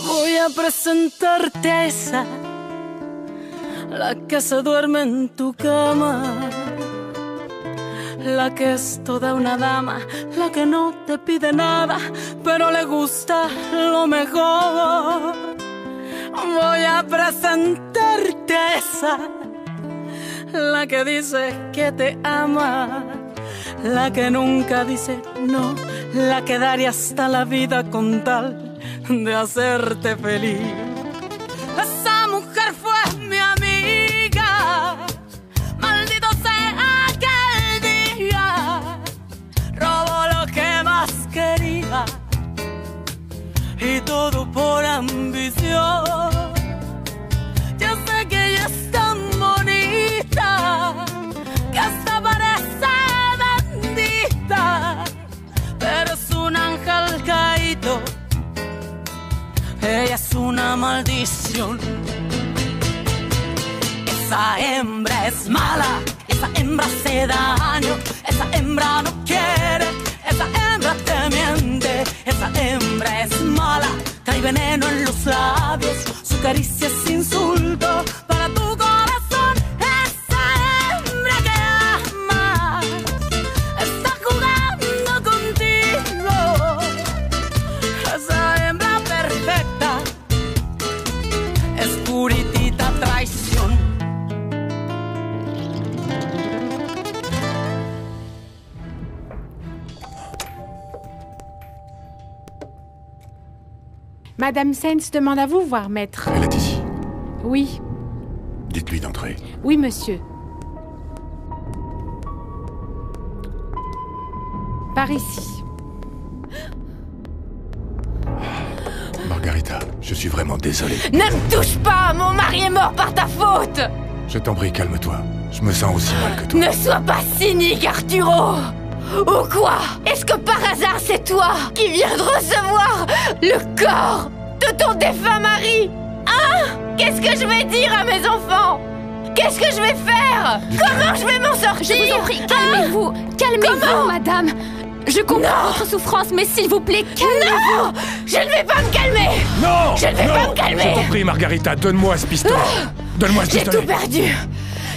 Voy a presentarte a esa, la que se duerme en tu cama, la que es toda una dama, la que no te pide nada, pero le gusta lo mejor. Voy a presentarte a esa, la que dice que te ama, la que nunca dice no, la que daría hasta la vida con tal de hacerte feliz. Esa mujer fue mi amiga, maldito sea aquel día, robó lo que más quería y todo por ambición. Yo sé que ella es tan bonita que hasta parece bendita, pero es un ángel caído, ella es una maldición. Esa hembra es mala, esa hembra hace daño, esa hembra no quiere, esa hembra te miente, esa hembra es mala, trae veneno en los labios, su caricia es insulto para tu corazón. Esa hembra que amas está jugando contigo, esa hembra perfecta es puritita traición. Madame Sainz demande à vous voir, maître. Elle est ici. Oui. Dites-lui d'entrer. Oui, monsieur. Par ici. Margarita, je suis vraiment désolé. Ne me touche pas! Mon mari est mort par ta faute! Je t'en prie, calme-toi. Je me sens aussi mal que toi. Ne sois pas cynique, Arturo! Ou quoi? Est-ce que par hasard c'est toi qui viens de recevoir le corps de ton défunt mari? Hein? Qu'est-ce que je vais dire à mes enfants? Qu'est-ce que je vais faire? Comment je vais m'en sortir? Je vous en prie, calmez-vous! Calmez-vous, madame! Je comprends votre souffrance, mais s'il vous plaît, calmez-vous! Non! Je ne vais pas me calmer! Non! Je ne vais pas me calmer! Je t'en prie, Margarita, donne-moi ce pistolet! Donne-moi ce J'ai pistolet! tout perdu!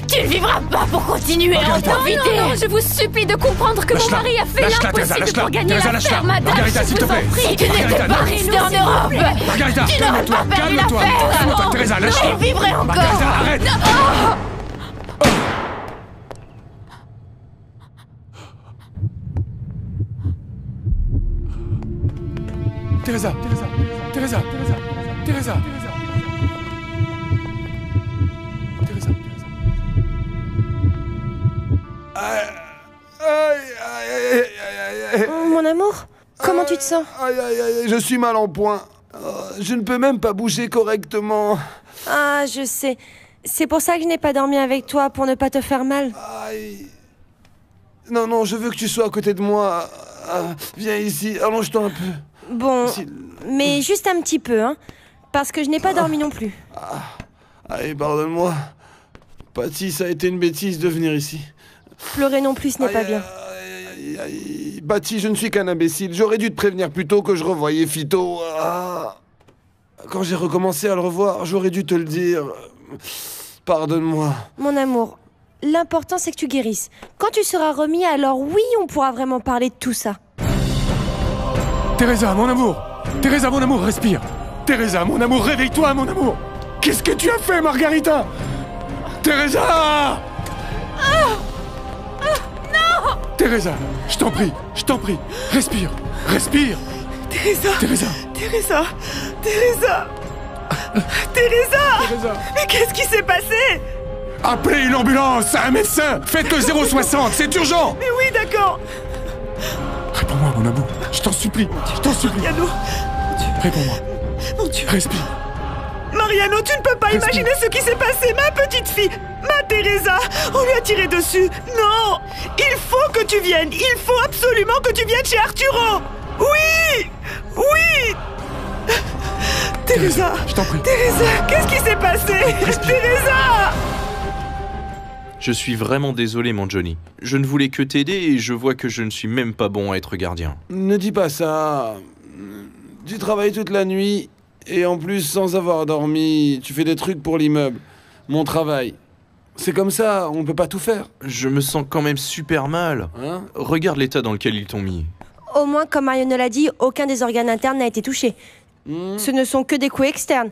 Tu ne vivras pas pour continuer à en profiter! Non, je vous supplie de comprendre que mon mari a fait l'impossible pour gagner l'affaire, madame! Margarita, s'il te plaît! Si tu n'étais pas restée en Europe, Margarita, tu n'aurais pas perdu calme-toi! l'affaire! Calme-toi, Teresa, lâche-la! Tu vivrais encore! Margarita, arrête! Teresa, Teresa, Teresa, Teresa, Teresa, Teresa, Teresa. Mon amour, comment tu te sens? Je suis mal en point. Je ne peux même pas bouger correctement. Ah, je sais. C'est pour ça que je n'ai pas dormi avec toi, pour ne pas te faire mal. Aïe. Non, non, je veux que tu sois à côté de moi. Viens ici, allonge-toi un peu. Bon, mais juste un petit peu, hein. Parce que je n'ai pas dormi non plus. Allez, pardonne-moi. Patty, ça a été une bêtise de venir ici. Pleurer non plus, ce n'est pas bien. Patty, je ne suis qu'un imbécile. J'aurais dû te prévenir plus tôt que je revoyais Fito. Quand j'ai recommencé à le revoir, j'aurais dû te le dire. Pardonne-moi. Mon amour, l'important c'est que tu guérisses. Quand tu seras remis, alors oui, on pourra vraiment parler de tout ça. Teresa, mon amour! Teresa, mon amour, respire! Teresa, mon amour, réveille-toi, mon amour! Qu'est-ce que tu as fait, Margarita? Teresa! Non! Teresa, je t'en prie, respire, respire! Teresa! Teresa! Teresa! Teresa! Teresa! Teresa! Mais qu'est-ce qui s'est passé? Appelez une ambulance, un médecin! Faites le 060, c'est urgent! Mais oui, d'accord! Réponds-moi, mon amour, je t'en supplie, je t'en supplie! Mariano! Réponds-moi! Mon Dieu! Respire! Mariano, tu ne peux pas imaginer ce qui s'est passé, ma petite fille! Ma Teresa! On lui a tiré dessus! Non! Il faut que tu viennes! Il faut absolument que tu viennes chez Arturo! Oui! Oui! Teresa! Je t'en prie! Teresa! Qu'est-ce qui s'est passé? Respire. Teresa! Je suis vraiment désolé, mon Johnny. Je ne voulais que t'aider et je vois que je ne suis même pas bon à être gardien. Ne dis pas ça. Tu travailles toute la nuit et en plus, sans avoir dormi, tu fais des trucs pour l'immeuble. Mon travail. C'est comme ça, on ne peut pas tout faire. Je me sens quand même super mal. Hein? Regarde l'état dans lequel ils t'ont mis. Au moins, comme Mariano l'a dit, aucun des organes internes n'a été touché. Ce ne sont que des coups externes.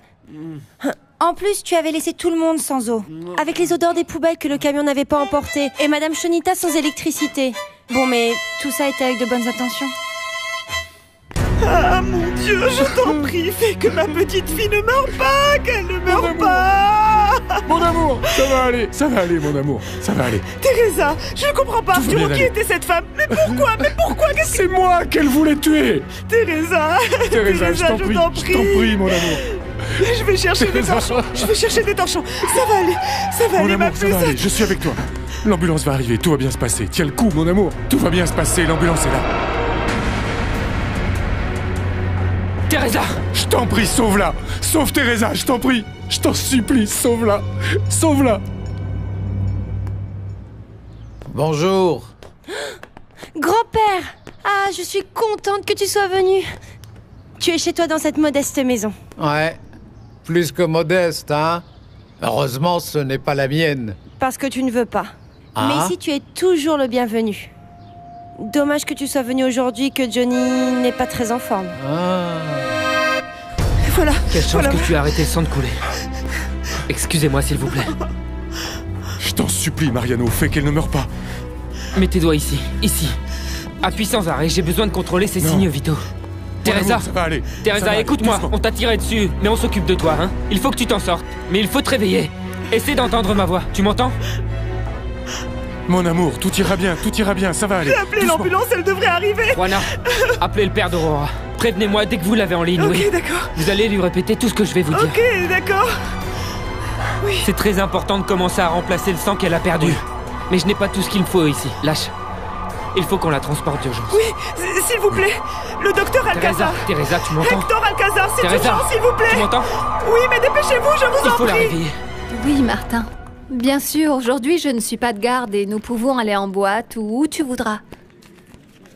En plus, tu avais laissé tout le monde sans eau. Avec les odeurs des poubelles que le camion n'avait pas emportées. Et Madame Chonita sans électricité. Bon, mais tout ça était avec de bonnes intentions. Ah mon Dieu, je t'en prie, fais que ma petite fille ne meure pas, qu'elle ne meure pas. Mon amour, ça va aller, mon amour, ça va aller. Teresa, je ne comprends pas, Tout va Arturo, bien qui aller. était cette femme? Mais pourquoi qu'est-ce que... C'est moi qu'elle voulait tuer. Teresa, Teresa, je t'en prie, mon amour. Je vais chercher des torchons, ça va aller, Mon ma amour, ça va puce. aller, je suis avec toi. L'ambulance va arriver, tout va bien se passer. Tiens le coup, mon amour, tout va bien se passer, l'ambulance est là. Teresa! Je t'en prie, sauve-la. Sauve Teresa, je t'en prie. Je t'en supplie, sauve-la. Sauve-la. Bonjour. Grand-père! Ah, je suis contente que tu sois venu. Tu es chez toi dans cette modeste maison. Ouais, plus que modeste, hein. Heureusement, ce n'est pas la mienne. Parce que tu ne veux pas. Ah. Mais ici, tu es toujours le bienvenu. Dommage que tu sois venu aujourd'hui, que Johnny n'est pas très en forme. Voilà. Quelle chance voilà. que tu as arrêté le sang de couler. Excusez-moi, s'il vous plaît. Je t'en supplie, Mariano, fais qu'elle ne meure pas. Mets tes doigts ici, ici. Appuie sans arrêt, j'ai besoin de contrôler ces Non. signes vitaux. Mon Teresa, amour, ça va aller. Ça Teresa, va aller, écoute-moi, doucement. on t'a tiré dessus, mais on s'occupe de toi, hein. Il faut que tu t'en sortes, mais il faut te réveiller. Essaie d'entendre ma voix, tu m'entends? Mon amour, tout ira bien, ça va aller. J'ai appelé Doucement. l'ambulance, elle devrait arriver. Juana, appelez le père d'Aurora. Prévenez-moi dès que vous l'avez en ligne, Ok, oui. d'accord. Vous allez lui répéter tout ce que je vais vous dire. Ok, d'accord. C'est très important de commencer à remplacer le sang qu'elle a perdu. Mais je n'ai pas tout ce qu'il me faut ici. Lâche. Il faut qu'on la transporte d'urgence. Oui, s'il vous plaît. Le docteur Alcazar. Teresa, tu m'entends? Hector Alcazar, c'est Teresa, urgent, s'il vous plaît. Tu m'entends? Oui, mais dépêchez-vous, je vous Il en faut la prie. réveiller. Oui, Martin. Bien sûr, aujourd'hui, je ne suis pas de garde et nous pouvons aller en boîte ou où tu voudras.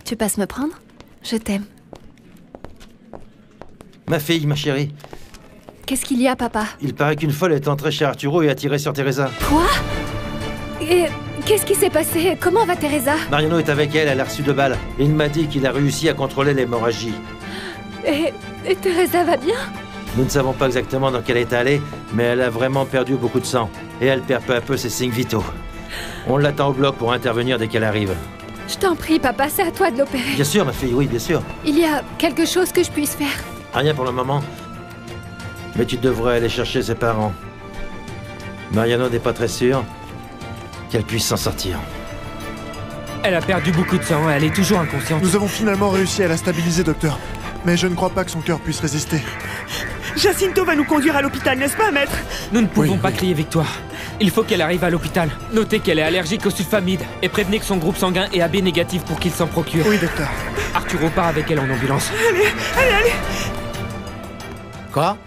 Tu passes me prendre? Je t'aime. Ma fille, ma chérie. Qu'est-ce qu'il y a, papa? Il paraît qu'une folle est entrée chez Arturo et a tiré sur Teresa. Quoi? Et qu'est-ce qui s'est passé? Comment va Teresa? Mariano est avec elle, elle a reçu 2 balles. Et il m'a dit qu'il a réussi à contrôler l'hémorragie. Et Teresa va bien? Nous ne savons pas exactement dans quel état elle est, mais elle a vraiment perdu beaucoup de sang. Et elle perd peu à peu ses signes vitaux. On l'attend au bloc pour intervenir dès qu'elle arrive. Je t'en prie, papa, c'est à toi de l'opérer. Bien sûr, ma fille, oui, bien sûr. Il y a quelque chose que je puisse faire? Rien pour le moment. Mais tu devrais aller chercher ses parents. Mariano n'est pas très sûr qu'elle puisse s'en sortir. Elle a perdu beaucoup de sang, elle est toujours inconsciente. Nous avons finalement réussi à la stabiliser, docteur. Mais je ne crois pas que son cœur puisse résister. Jacinto va nous conduire à l'hôpital, n'est-ce pas, maître? Nous ne pouvons pas crier victoire. Il faut qu'elle arrive à l'hôpital. Notez qu'elle est allergique au sulfamide et prévenez que son groupe sanguin est AB négatif pour qu'il s'en procure. Oui, docteur. Arturo part avec elle en ambulance. Allez. Quoi?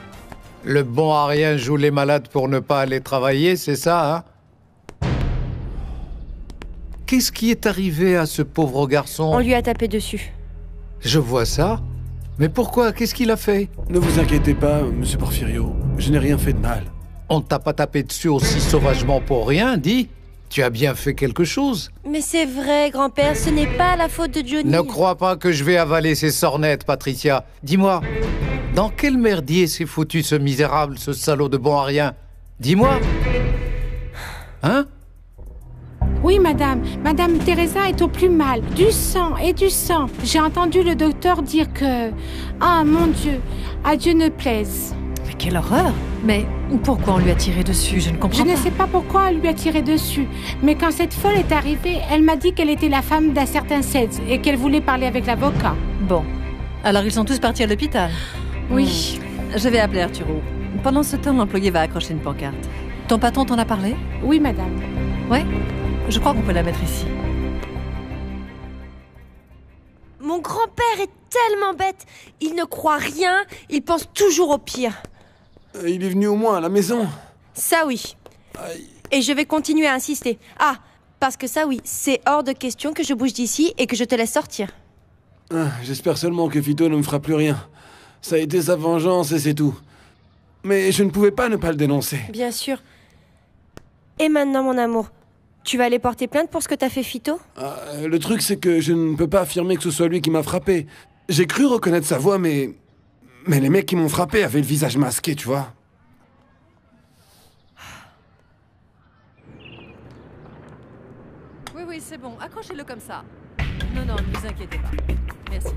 Le bon à rien joue les malades pour ne pas aller travailler, c'est ça, hein? Qu'est-ce qui est arrivé à ce pauvre garçon? On lui a tapé dessus. Je vois ça. Mais pourquoi? Qu'est-ce qu'il a fait? Ne vous inquiétez pas, monsieur Porfirio. Je n'ai rien fait de mal. On t'a pas tapé dessus aussi sauvagement pour rien, dis? Tu as bien fait quelque chose. Mais c'est vrai, grand-père, ce n'est pas la faute de Johnny. Ne crois pas que je vais avaler ces sornettes, Patricia. Dis-moi, dans quel merdier s'est foutu ce misérable, ce salaud de bon à rien? Dis-moi. Hein? Oui, madame. Madame Teresa est au plus mal. Du sang et du sang. J'ai entendu le docteur dire que... Ah, mon Dieu, à Dieu ne plaise. Mais quelle horreur! Mais pourquoi on lui a tiré dessus? Je ne comprends Je pas. ne sais pas pourquoi on lui a tiré dessus, mais quand cette folle est arrivée, elle m'a dit qu'elle était la femme d'un certain Seth et qu'elle voulait parler avec l'avocat. Bon. Alors ils sont tous partis à l'hôpital? Oui. Je vais appeler Arturo. Pendant ce temps, l'employé va accrocher une pancarte. Ton patron t'en a parlé? Oui, madame. Ouais? Je crois qu'on peut la mettre ici. Mon grand-père est tellement bête. Il ne croit rien, il pense toujours au pire. Il est venu au moins à la maison. Ça oui. Et je vais continuer à insister. Ah, parce que ça oui, c'est hors de question que je bouge d'ici et que je te laisse sortir. J'espère seulement que Vito ne me fera plus rien. Ça a été sa vengeance et c'est tout. Mais je ne pouvais pas ne pas le dénoncer. Bien sûr. Et maintenant, mon amour, tu vas aller porter plainte pour ce que t'as fait Vito? Le truc, c'est que je ne peux pas affirmer que ce soit lui qui m'a frappé. J'ai cru reconnaître sa voix, mais les mecs qui m'ont frappé avaient le visage masqué, tu vois. Oui, c'est bon. Accrochez-le comme ça. Non, ne vous inquiétez pas. Merci.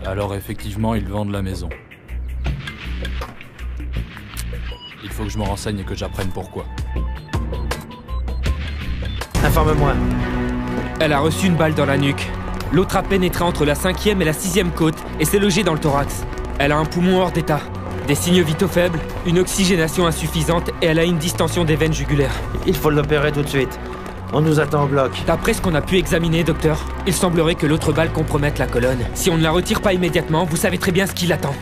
Alors effectivement, ils vendent la maison. Il faut que je me renseigne et que j'apprenne pourquoi. Informe-moi. Elle a reçu une balle dans la nuque. L'autre a pénétré entre la 5e et la 6e côte et s'est logée dans le thorax. Elle a un poumon hors d'état. Des signes vitaux faibles, une oxygénation insuffisante et elle a une distension des veines jugulaires. Il faut l'opérer tout de suite. On nous attend au bloc. D'après ce qu'on a pu examiner, docteur, il semblerait que l'autre balle compromette la colonne. Si on ne la retire pas immédiatement, vous savez très bien ce qui l'attend.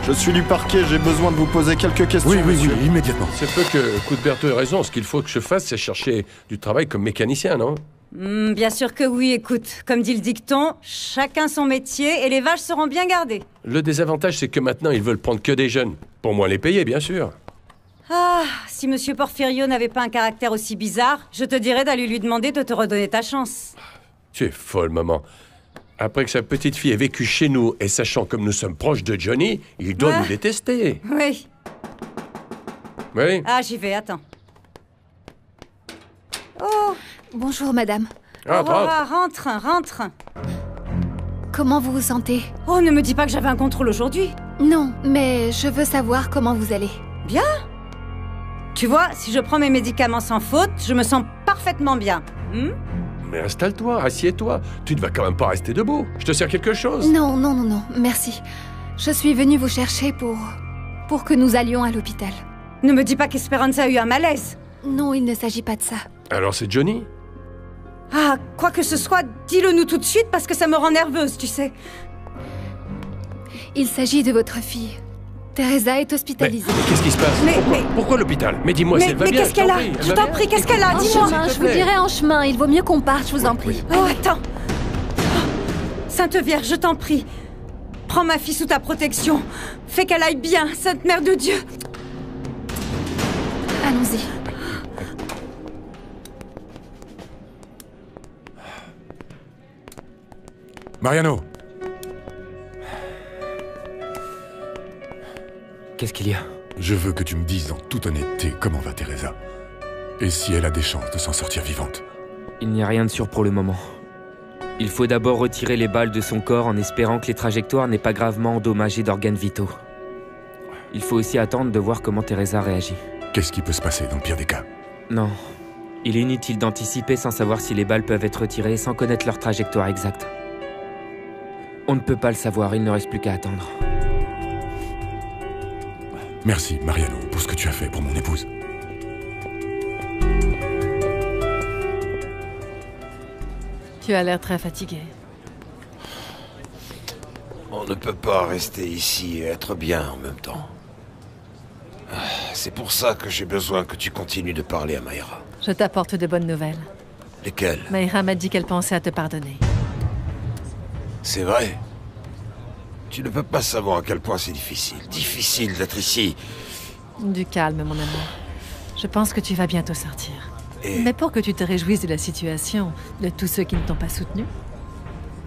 Je suis du parquet, j'ai besoin de vous poser quelques questions. Oui, monsieur. immédiatement. C'est peu que Cuthberto ait raison. Ce qu'il faut que je fasse, c'est chercher du travail comme mécanicien, non? Bien sûr que oui, écoute. Comme dit le dicton, chacun son métier et les vaches seront bien gardées. Le désavantage, c'est que maintenant, ils veulent prendre que des jeunes. Pour moins les payer, bien sûr. Ah, si Monsieur Porfirio n'avait pas un caractère aussi bizarre, je te dirais d'aller lui demander de te redonner ta chance. Tu es folle, maman. Après que sa petite fille ait vécu chez nous et sachant comme nous sommes proches de Johnny, il doit nous détester. Oui. Oui. Ah, j'y vais, attends. Oh. Bonjour, madame. Rentre. Comment vous vous sentez? Oh, ne me dis pas que j'avais un contrôle aujourd'hui. Non, mais je veux savoir comment vous allez. Bien. Tu vois, si je prends mes médicaments sans faute, je me sens parfaitement bien. Mais installe-toi, assieds-toi. Tu ne vas quand même pas rester debout. Je te sers quelque chose? Non, merci. Je suis venue vous chercher pour que nous allions à l'hôpital. Ne me dis pas qu'Esperanza a eu un malaise. Non, il ne s'agit pas de ça. Alors c'est Johnny? Ah, quoi que ce soit, dis-le nous tout de suite parce que ça me rend nerveuse, tu sais. Il s'agit de votre fille. Teresa est hospitalisée. Mais qu'est-ce qui se passe? Pourquoi l'hôpital? Mais dis-moi si elle va bien. Mais qu'est-ce qu'elle a? Je t'en prie, qu'est-ce qu'elle a? Dis-moi. Je vous dirai en chemin. Il vaut mieux qu'on parte, je vous en prie. Oh, attends. Sainte Vierge, je t'en prie. Prends ma fille sous ta protection. Fais qu'elle aille bien, Sainte Mère de Dieu. Allons-y. Mariano! Qu'est-ce qu'il y a? Je veux que tu me dises en toute honnêteté comment va Teresa. Et si elle a des chances de s'en sortir vivante. Il n'y a rien de sûr pour le moment. Il faut d'abord retirer les balles de son corps en espérant que les trajectoires n'aient pas gravement endommagé d'organes vitaux. Il faut aussi attendre de voir comment Teresa réagit. Qu'est-ce qui peut se passer dans le pire des cas? Non. Il est inutile d'anticiper sans savoir si les balles peuvent être retirées sans connaître leur trajectoire exacte. On ne peut pas le savoir, il ne reste plus qu'à attendre. Merci, Mariano, pour ce que tu as fait pour mon épouse. Tu as l'air très fatigué. On ne peut pas rester ici et être bien en même temps. C'est pour ça que j'ai besoin que tu continues de parler à Mayra. Je t'apporte de bonnes nouvelles. Lesquelles? Mayra m'a dit qu'elle pensait à te pardonner. C'est vrai. Tu ne peux pas savoir à quel point c'est difficile. Difficile d'être ici. Du calme, mon amour. Je pense que tu vas bientôt sortir. Mais pour que tu te réjouisses de la situation, de tous ceux qui ne t'ont pas soutenu,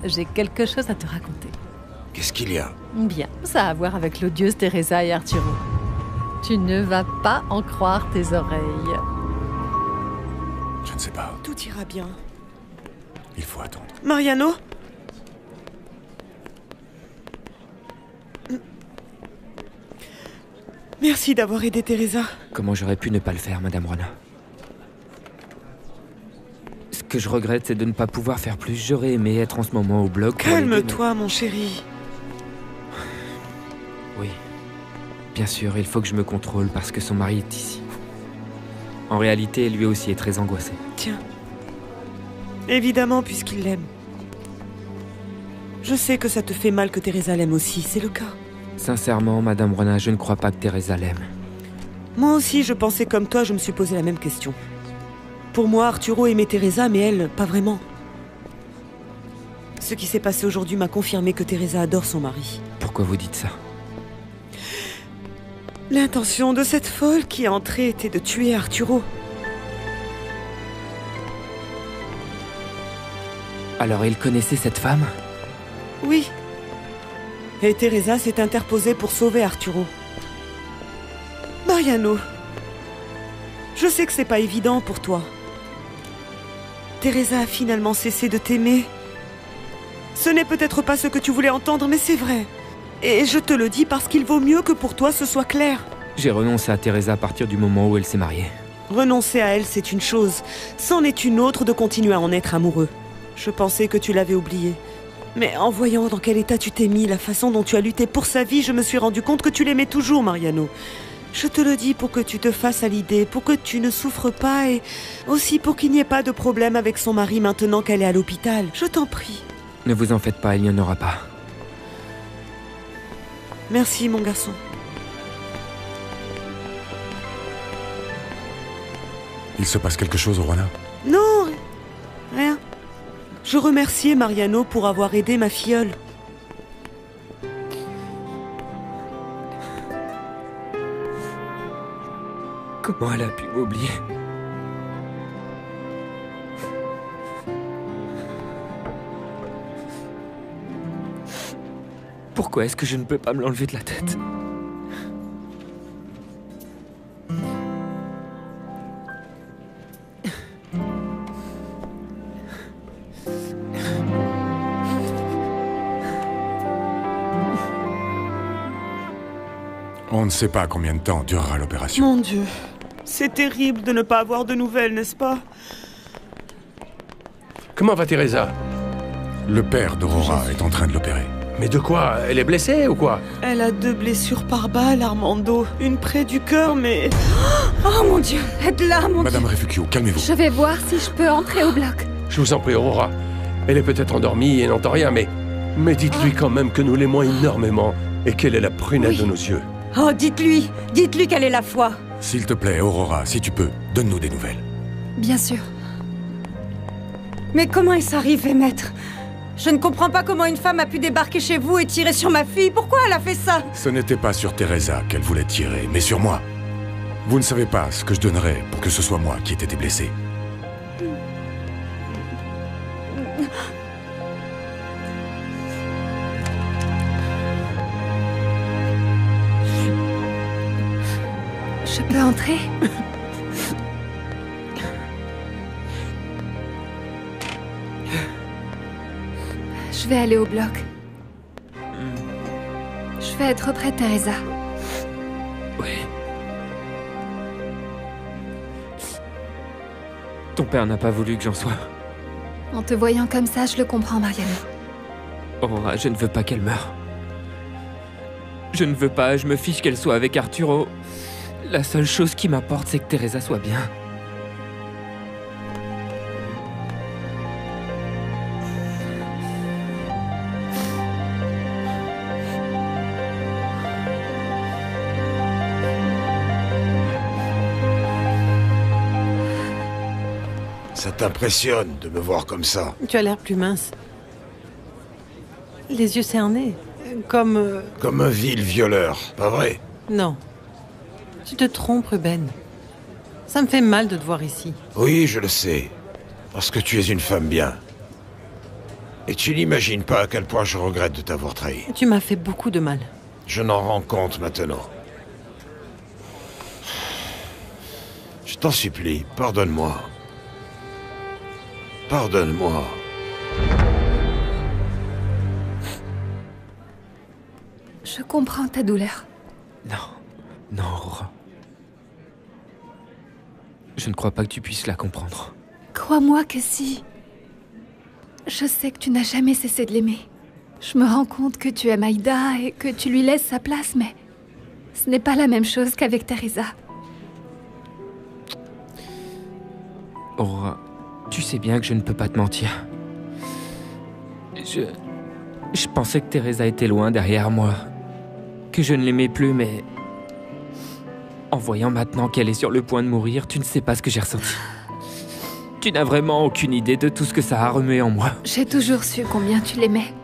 j'ai quelque chose à te raconter. Qu'est-ce qu'il y a? Bien, ça a à voir avec l'odieuse Teresa et Arturo. Tu ne vas pas en croire tes oreilles. Je ne sais pas. Tout ira bien. Il faut attendre. Mariano? Merci d'avoir aidé Teresa. Comment j'aurais pu ne pas le faire, Madame Rona? Ce que je regrette, c'est de ne pas pouvoir faire plus. J'aurais aimé être en ce moment au bloc. Calme-toi, mon chéri. Oui. Bien sûr, il faut que je me contrôle parce que son mari est ici. En réalité, lui aussi est très angoissé. Tiens. Évidemment, puisqu'il l'aime. Je sais que ça te fait mal que Teresa l'aime aussi, c'est le cas. Sincèrement, Madame Rona, je ne crois pas que Teresa l'aime. Moi aussi, je pensais comme toi, je me suis posé la même question. Pour moi, Arturo aimait Teresa, mais elle, pas vraiment. Ce qui s'est passé aujourd'hui m'a confirmé que Teresa adore son mari. Pourquoi vous dites ça? L'intention de cette folle qui est entrée était de tuer Arturo. Alors il connaissait cette femme? Oui. Et Teresa s'est interposée pour sauver Arturo. Mariano, je sais que c'est pas évident pour toi. Teresa a finalement cessé de t'aimer. Ce n'est peut-être pas ce que tu voulais entendre, mais c'est vrai. Et je te le dis parce qu'il vaut mieux que pour toi ce soit clair. J'ai renoncé à Teresa à partir du moment où elle s'est mariée. Renoncer à elle, c'est une chose. C'en est une autre de continuer à en être amoureux. Je pensais que tu l'avais oublié. Mais en voyant dans quel état tu t'es mis, la façon dont tu as lutté pour sa vie, je me suis rendu compte que tu l'aimais toujours, Mariano. Je te le dis pour que tu te fasses à l'idée, pour que tu ne souffres pas et aussi pour qu'il n'y ait pas de problème avec son mari maintenant qu'elle est à l'hôpital. Je t'en prie. Ne vous en faites pas, il n'y en aura pas. Merci, mon garçon. Il se passe quelque chose, Rona? Non, rien. Je remerciais Mariano pour avoir aidé ma filleule. Comment elle a pu m'oublier? Pourquoi est-ce que je ne peux pas me l'enlever de la tête? On ne sait pas combien de temps durera l'opération. Mon Dieu, c'est terrible de ne pas avoir de nouvelles, n'est-ce pas? Comment va Teresa? Le père d'Aurora est en train de l'opérer. Mais de quoi? Elle est blessée ou quoi? Elle a 2 blessures par balle, Armando. Une près du cœur, mais... Oh mon Dieu, aide-la, mon Madame Dieu. Refugio, calmez-vous. Je vais voir si je peux entrer au bloc. Je vous en prie, Aurora. Elle est peut-être endormie et n'entend rien, mais dites-lui quand même que nous l'aimons énormément et qu'elle est la prunelle de nos yeux. Oh, dites-lui qu'elle est la foi. S'il te plaît, Aurora, si tu peux, donne-nous des nouvelles. Bien sûr. Mais comment est-ce arrivé, maître? Je ne comprends pas comment une femme a pu débarquer chez vous et tirer sur ma fille. Pourquoi elle a fait ça? Ce n'était pas sur Teresa qu'elle voulait tirer, mais sur moi. Vous ne savez pas ce que je donnerais pour que ce soit moi qui ait été blessé. Je peux entrer? Je vais aller au bloc. Je vais être près de Teresa. Oui. Ton père n'a pas voulu que j'en sois. En te voyant comme ça, je le comprends, Mariano. Aurora, je ne veux pas qu'elle meure. Je ne veux pas, je me fiche qu'elle soit avec Arturo. La seule chose qui m'importe, c'est que Teresa soit bien. Ça t'impressionne de me voir comme ça? Tu as l'air plus mince. Les yeux cernés, comme... Comme un vil violeur, pas vrai? Non. Tu te trompes, Ruben. Ça me fait mal de te voir ici. Oui, je le sais. Parce que tu es une femme bien. Et tu n'imagines pas à quel point je regrette de t'avoir trahi. Tu m'as fait beaucoup de mal. Je n'en rends compte maintenant. Je t'en supplie, pardonne-moi. Pardonne-moi. Je comprends ta douleur. Non, Aurora. Je ne crois pas que tu puisses la comprendre. Crois-moi que si. Je sais que tu n'as jamais cessé de l'aimer. Je me rends compte que tu aimes Aïda et que tu lui laisses sa place, mais ce n'est pas la même chose qu'avec Teresa. Aurora, tu sais bien que je ne peux pas te mentir. Je pensais que Teresa était loin derrière moi. que je ne l'aimais plus, mais... En voyant maintenant qu'elle est sur le point de mourir, tu ne sais pas ce que j'ai ressenti. Tu n'as vraiment aucune idée de tout ce que ça a remué en moi. J'ai toujours su combien tu l'aimais.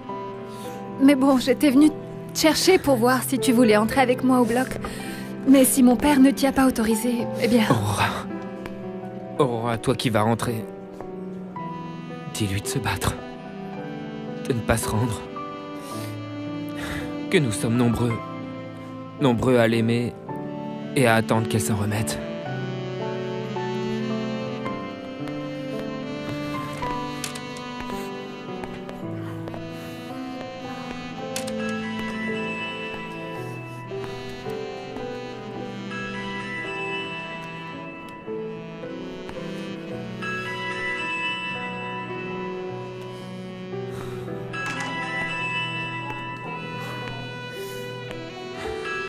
Mais bon, j'étais venue te chercher pour voir si tu voulais entrer avec moi au bloc. Mais si mon père ne t'y a pas autorisé, eh bien... Aurora, toi qui vas rentrer, dis-lui de se battre. De ne pas se rendre. Que nous sommes nombreux à l'aimer et à attendre qu'elle s'en remette.